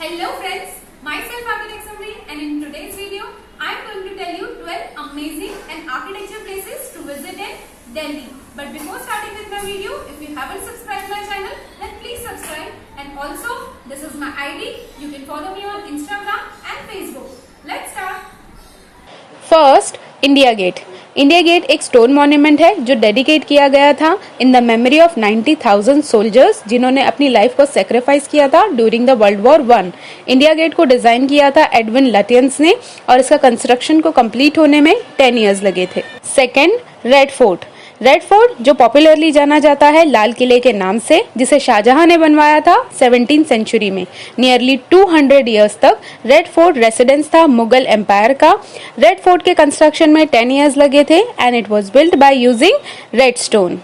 Hello friends, myself Architect Samri, and in today's video I am going to tell you 12 amazing and architecture places to visit in Delhi. But before starting with my video, if you haven't subscribed my channel, then please subscribe, and also this is my ID. You can follow me on Instagram and Facebook. Let's start. First India Gate. India Gate एक stone monument है जो dedicate किया गया था in the memory of 90,000 soldiers जिन्होंने अपनी life को sacrifice किया था ड्यूरिंग द वर्ल्ड वॉर 1। इंडिया गेट को डिजाइन किया था एडविन लटियंस ने और इसका कंस्ट्रक्शन को कंप्लीट होने में 10 इयर्स लगे थे। Second, red fort. Red fort जो पॉपुलरली जाना जाता है लाल किले के नाम से, जिसे शाहजहां ने बनवाया था 17th सेंचुरी में। नियरली 200 इयर्स तक रेड फोर्ट रेसिडेंस था मुगल एम्पायर का। रेड फोर्ट के कंस्ट्रक्शन में 10 इयर्स लगे थे and it was built by using red stone.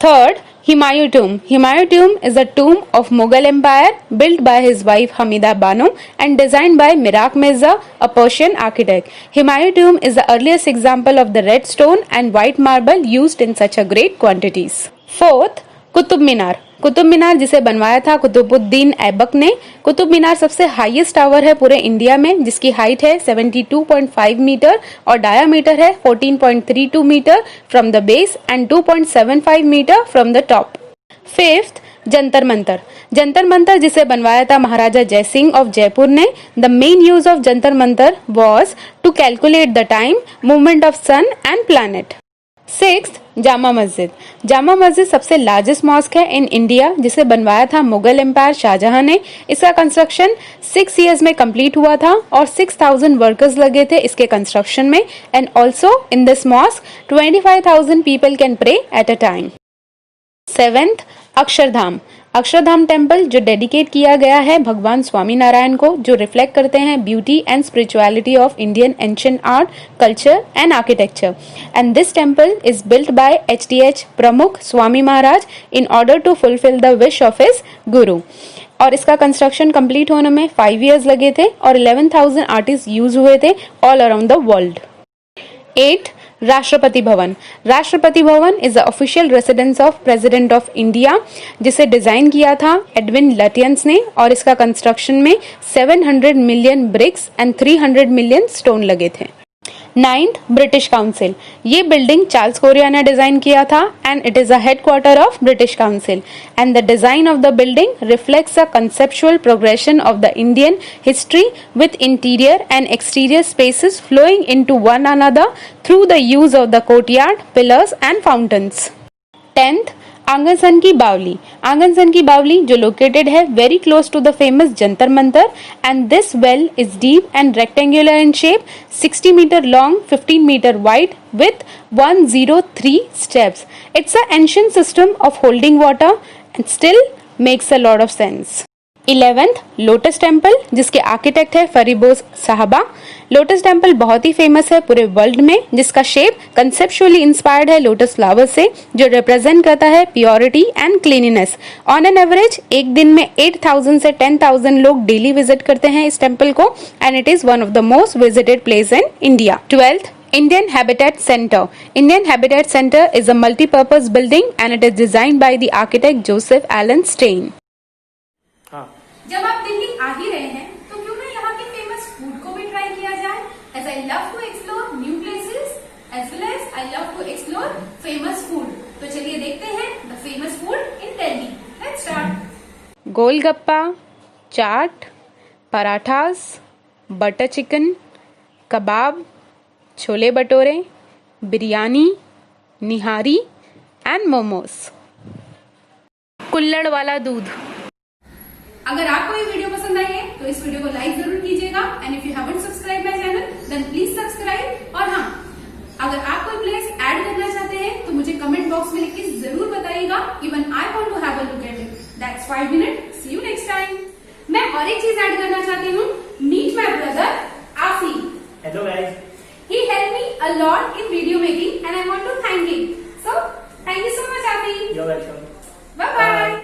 Third, Humayun tomb. Humayun tomb is a tomb of Mughal Empire built by his wife Hamida Banu and designed by Miraq Mirza, a Persian architect. Humayun tomb is the earliest example of the red stone and white marble used in such a great quantities. Fourth, Qutub Minar. Qutub Minar जिसे बनवाया था कुतुबुद्दीन ऐबक ने। कुतुब मीनार सबसे highest tower है पूरे India में, जिसकी height है 72.5 मीटर और डायामीटर है 14.32 metre from the base and 2.75 metre from the top. Fifth, Jantar Mantar. Jantar Mantar जिसे बनवाया था महाराजा जयसिंह ऑफ जयपुर ने। The main use of Jantar Mantar was to calculate the time, movement of sun and planet. Sixth, Jama Masjid. Jama मस्जिद सबसे लार्जेस्ट मॉस्क है इन इंडिया, जिसे बनवाया था मुगल एम्पायर शाहजहां ने। इसका कंस्ट्रक्शन 6 इयर्स में कंप्लीट हुआ था और 6000 वर्कर्स लगे थे इसके कंस्ट्रक्शन में। And also in this mosque 25,000 people can pray at a time. Seventh, Akshardham. Akshardham temple जो डेडिकेट किया गया है भगवान स्वामी नारायण को, जो रिफ्लेक्ट करते हैं beauty and spirituality of Indian ancient art, culture and architecture. And this temple is built by HTH Pramukh Swami Maharaj in order to fulfil the wish of his guru. और इसका कंस्ट्रक्शन कंप्लीट होने में 5 इयर्स लगे थे और 11,000 आर्टिस्ट यूज हुए थे all around the world. 8, Rashtrapati Bhavan. Rashtrapati Bhavan is the official residence of president of India, जिसे डिजाइन किया था एडविन लटियंस ने और इसका कंस्ट्रक्शन में 700 million bricks and 300 million stone लगे थे। 9th, British Council. ये बिल्डिंग चार्ल्स कोरिया ने डिजाइन किया था and it is a headquarter of British Council and the design of the building reflects a conceptual progression of the Indian history with interior and exterior spaces flowing into one another through the use of the courtyard, pillars and fountains. 10th, Agrasen की बावली। आंगनसन की बावली जो located है very close to the famous Jantar Mantar and this well is deep and rectangular in shape, 60 metre long, 15 metre wide with 103 steps. It's an ancient system of holding water and still makes a lot of sense. 11th, lotus temple जिसके architect है फरीबोस साहबा। Lotus temple बहुत ही famous है पूरे world में, जिसका shape conceptually inspired है lotus flower से, जो रिप्रेजेंट करता है purity and cleanliness. On an average एक दिन में 8,000 से 10,000 लोग डेली विजिट करते हैं इस टेम्पल को and it is one of the most visited place in India. 12th, Indian Habitat Center. Indian Habitat Center is a multi-purpose building and it is designed by the architect Joseph Allen Stein. जब आप दिल्ली आ ही रहे हैं तो क्यों ना यहाँ के famous food को भी ट्राई किया जाए। As I love to explore new places as well as I love to explore famous food. तो चलिए देखते हैं the famous food in Delhi. Let's start. Golgappa, chaat, parathas, butter chicken, kebab, chole bhature, biryani, nihari and momos. कुल्हड़ वाला दूध। अगर आपको ये वीडियो पसंद आई है तो इस वीडियो को लाइक जरूर कीजिएगा and if you haven't subscribe my channel then please subscribe. और हाँ, अगर आप कोई प्लेस ऐड करना चाहते हैं तो मुझे कमेंट बॉक्स में लिख के जरूर बताइएगा। Even I want to have a look at it. That's 5 minute. See you next time. मैं और एक चीज ऐड करना चाहती हूँ। Meet my brother Aafi. Hello guys. He helped me a lot in video making and I want to thank him. So, thank you so much, Afi. You're welcome. Bye-bye.